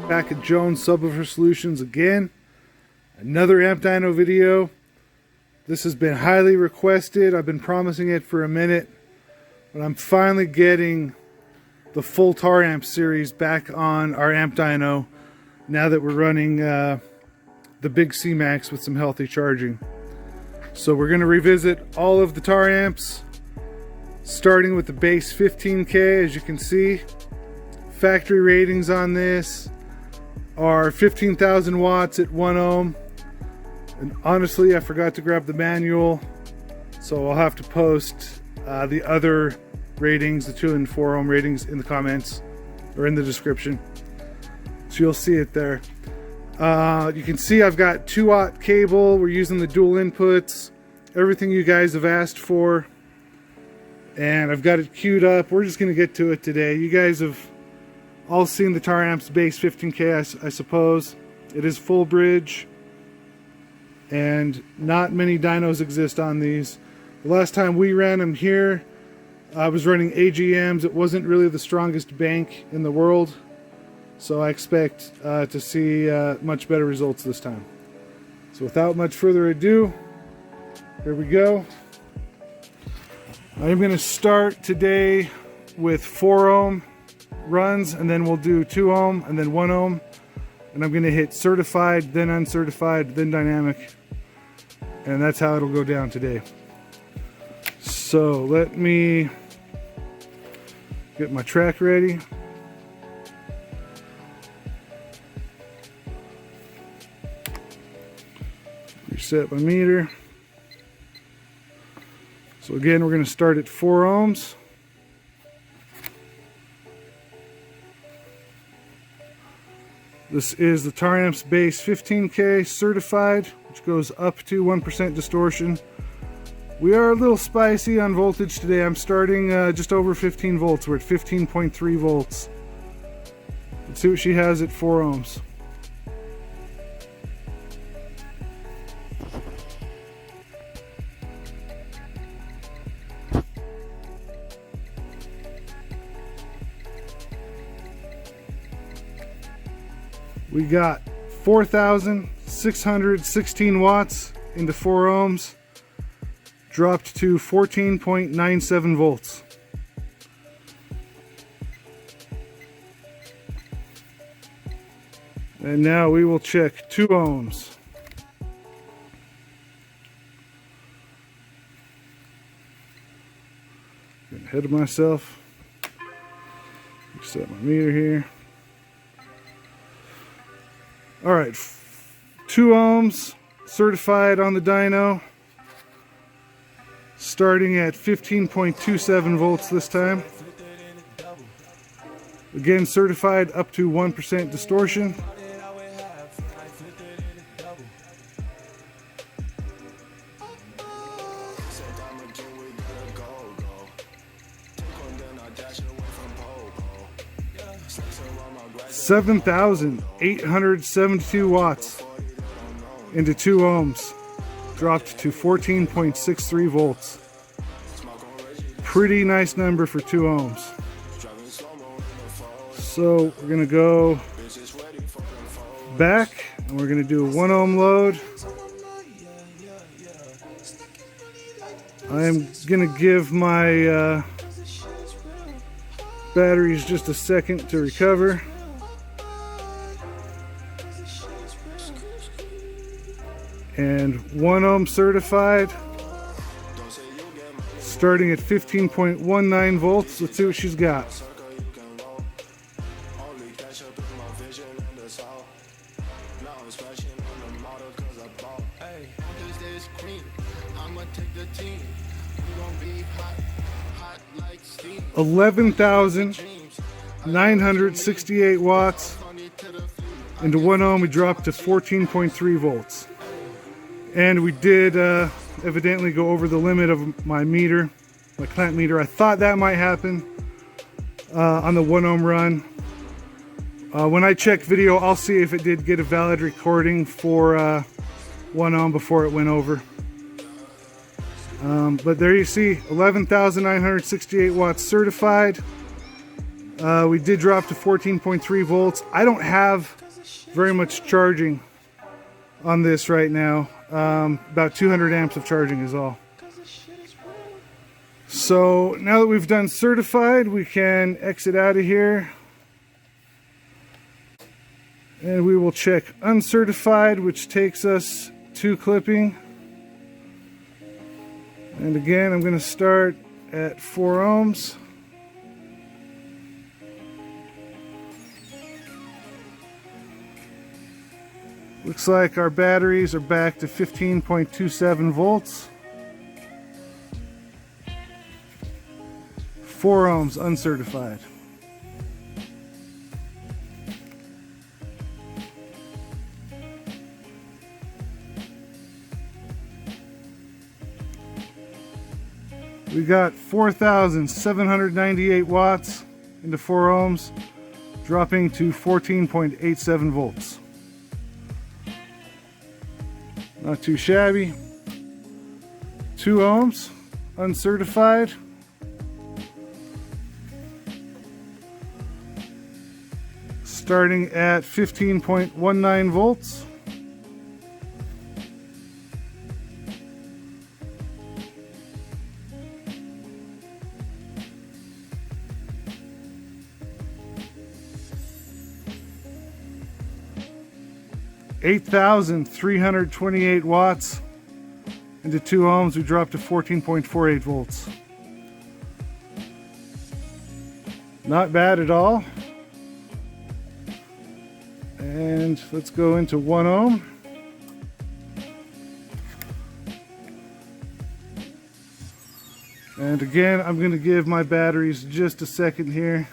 Back at Jones Subwoofer Solutions again. Another amp dyno video. This has been highly requested. I've been promising it for a minute, but I'm finally getting the full Taramps series back on our amp dyno now that we're running the big CMAX with some healthy charging. So we're going to revisit all of the Taramps, starting with the base 15K. As you can see, factory ratings on this are 15,000 watts at 1 ohm. And honestly, I forgot to grab the manual, so I'll have to post the other ratings, the 2 and 4 ohm ratings, in the comments or in the description, so you'll see it there. You can see I've got 2-aught cable. We're using the dual inputs, everything you guys have asked for, and I've got it queued up. We're just going to get to it today. You guys have all seen the Taramps base 15K, I suppose. It is full bridge, and not many dynos exist on these. The last time we ran them here, I was running AGMs. It wasn't really the strongest bank in the world, so I expect to see much better results this time. So without much further ado, here we go. I'm going to start today with 4 ohm runs, and then we'll do 2 ohm and then 1 ohm, and I'm going to hit certified, then uncertified, then dynamic, and that's how it'll go down today. So let me get my track ready. Reset my meter. So again, we're going to start at 4 ohms. This is the Taramps base 15K certified, which goes up to 1% distortion. We are a little spicy on voltage today. I'm starting just over 15 volts. We're at 15.3 volts. Let's see what she has at 4 ohms. We got 4,616 watts into 4 ohms, dropped to 14.97 volts. And now we will check 2 ohms. Getting ahead of myself. Reset my meter here. Alright, 2 ohms certified on the dyno, starting at 15.27 volts this time. Again, certified up to 1% distortion. $7,872 watts into 2 ohms, dropped to 14.63 volts. Pretty nice number for 2 ohms. So we're going to go back and we're going to do a 1 ohm load. I'm going to give my batteries just a second to recover. And 1 ohm certified, starting at 15.19 volts. Let's see what she's got. $11,968 watts into 1 ohm. We dropped to 14.3 volts. And we did evidently go over the limit of my meter, my clamp meter. I thought that might happen on the 1 ohm run. When I check video, I'll see if it did get a valid recording for 1 ohm before it went over. But there you see, 11,968 watts certified. We did drop to 14.3 volts. I don't have very much charging on this right now. About 200 amps of charging is all. So now that we've done certified, we can exit out of here. And we will check uncertified, which takes us to clipping. And again, I'm going to start at 4 ohms. Looks like our batteries are back to 15.27 volts. 4 ohms uncertified. We got 4,798 watts into 4 ohms, dropping to 14.87 volts. Not too shabby. 2 ohms, uncertified. Starting at 15.19 volts. $8,328 watts into 2 ohms. We dropped to 14.48 volts. Not bad at all. And let's go into 1 ohm. And again, I'm going to give my batteries just a second here.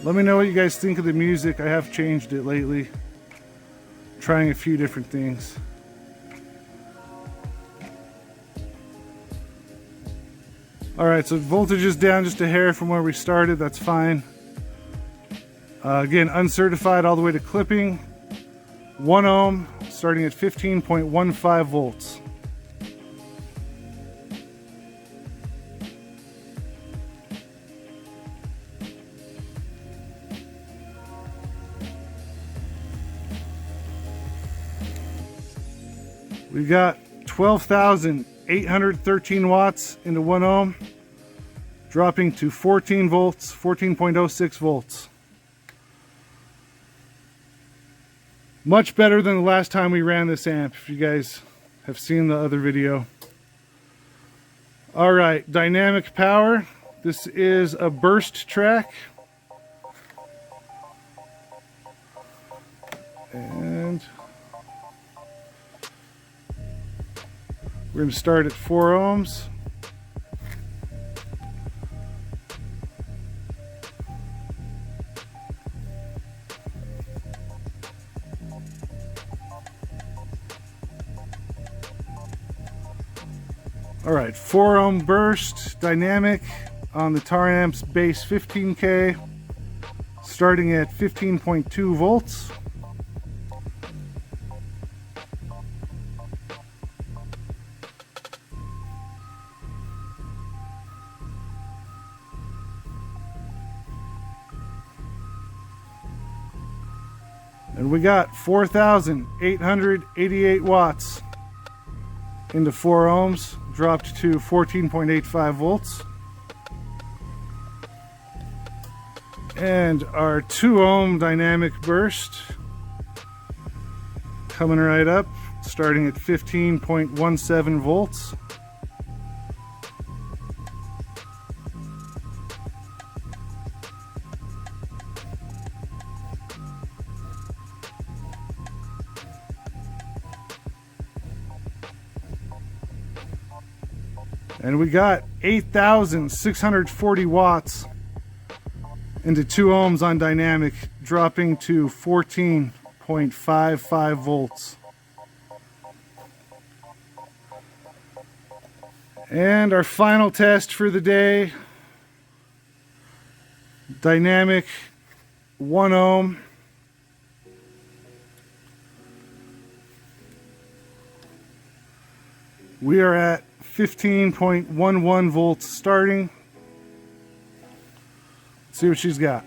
Let me know what you guys think of the music. I have changed it lately, trying a few different things. Alright, so voltage is down just a hair from where we started. That's fine. Again, uncertified all the way to clipping. 1 ohm, starting at 15.15 volts. We got 12,813 watts into 1 ohm, dropping to 14 volts, 14.06 volts. Much better than the last time we ran this amp, if you guys have seen the other video. All right, dynamic power. This is a burst track. And we're going to start at 4 ohms. All right, 4 ohm burst, dynamic on the Taramps base 15K, starting at 15.2 volts. And we got 4,888 watts into 4 ohms, dropped to 14.85 volts. And our 2 ohm dynamic burst coming right up, starting at 15.17 volts. And we got 8,640 watts into 2 ohms on dynamic, dropping to 14.55 volts. And our final test for the day, dynamic 1 ohm. We are at 15.11 volts starting. Let's see what she's got.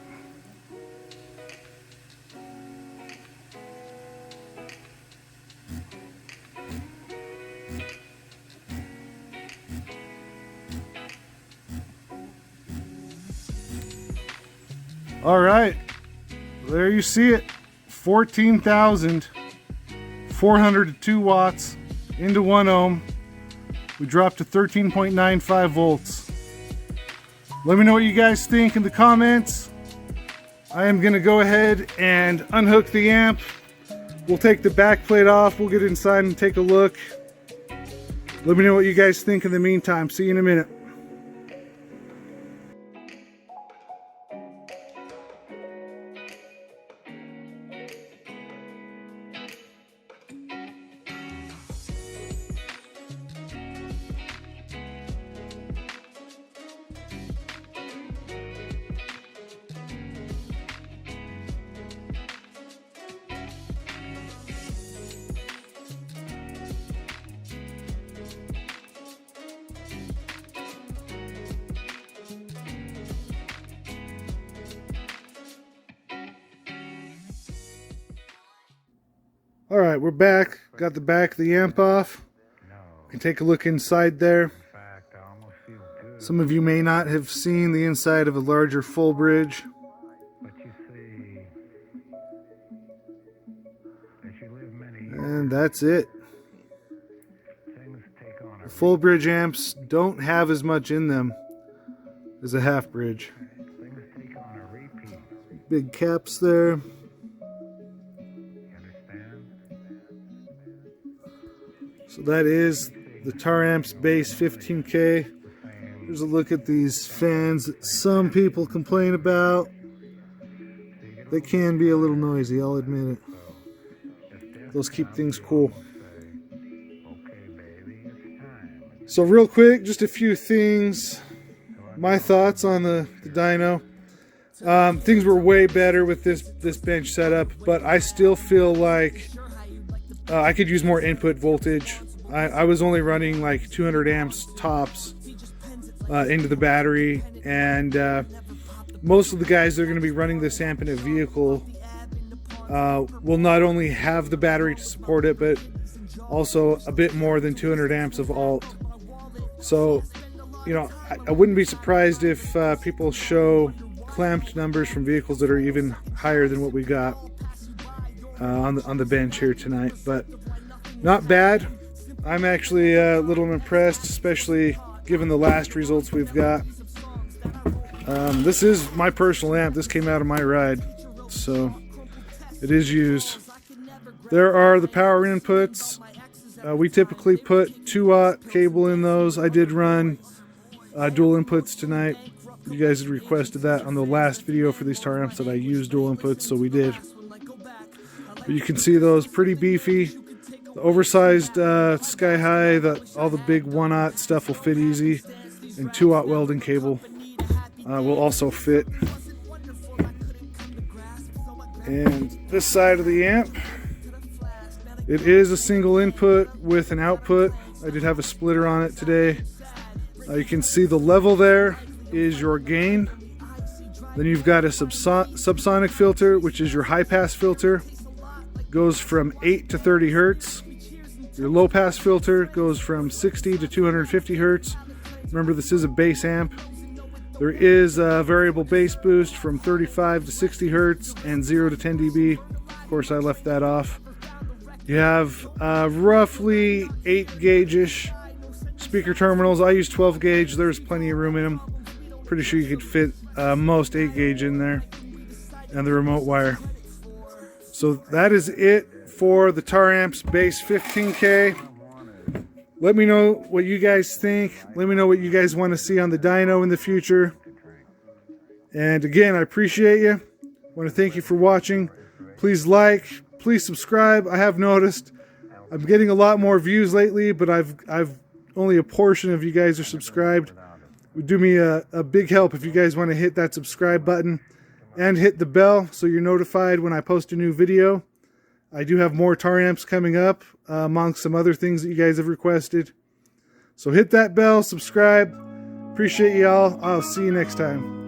All right, there you see it, 14,402 watts into 1 ohm. We dropped to 13.95 volts. Let me know what you guys think in the comments. I am gonna go ahead and unhook the amp. We'll take the back plate off, we'll get inside and take a look. Let me know what you guys think in the meantime. See you in a minute. All right, we're back. Got the back of the amp off. You can take a look inside there. Some of you may not have seen the inside of a larger full bridge. And that's it. The full bridge amps don't have as much in them as a half bridge. Big caps there. So that is the Taramps Base 15K. Here's a look at these fans that some people complain about. They can be a little noisy, I'll admit it. Those keep things cool. So real quick, just a few things. My thoughts on the dyno. Things were way better with this bench setup, but I still feel like I could use more input voltage. I was only running like 200 amps tops into the battery, and most of the guys that are going to be running this amp in a vehicle will not only have the battery to support it, but also a bit more than 200 amps of alt. So, you know, I wouldn't be surprised if people show clamped numbers from vehicles that are even higher than what we got on the bench here tonight, but not bad. I'm actually a little impressed, especially given the last results we've got. This is my personal amp. This came out of my ride, so it is used. There are the power inputs. We typically put 2-watt cable in those. I did run dual inputs tonight. You guys had requested that on the last video for these Taramps that I used dual inputs, so we did. But you can see those pretty beefy. The oversized sky high, all the big 1-aught stuff will fit easy, and 2-aught welding cable will also fit. And this side of the amp, it is a single input with an output. I did have a splitter on it today. You can see the level there is your gain. Then you've got a subsonic filter, which is your high pass filter. Goes from 8 to 30 hertz. Your low pass filter goes from 60 to 250 hertz. Remember, this is a bass amp. There is a variable bass boost from 35 to 60 hertz and 0 to 10 dB. Of course, I left that off. You have roughly 8 gauge-ish speaker terminals. I use 12 gauge. There's plenty of room in them. Pretty sure you could fit most 8 gauge in there, and the remote wire. So that is it for the Taramps Base 15K. Let me know what you guys think. Let me know what you guys want to see on the dyno in the future. And again, I appreciate you. I want to thank you for watching. Please like, please subscribe. I have noticed I'm getting a lot more views lately, but I've only a portion of you guys are subscribed. It would do me a big help if you guys want to hit that subscribe button and hit the bell so you're notified when I post a new video. I do have more Taramps coming up, amongst some other things that you guys have requested. So hit that bell, subscribe. Appreciate y'all. I'll see you next time.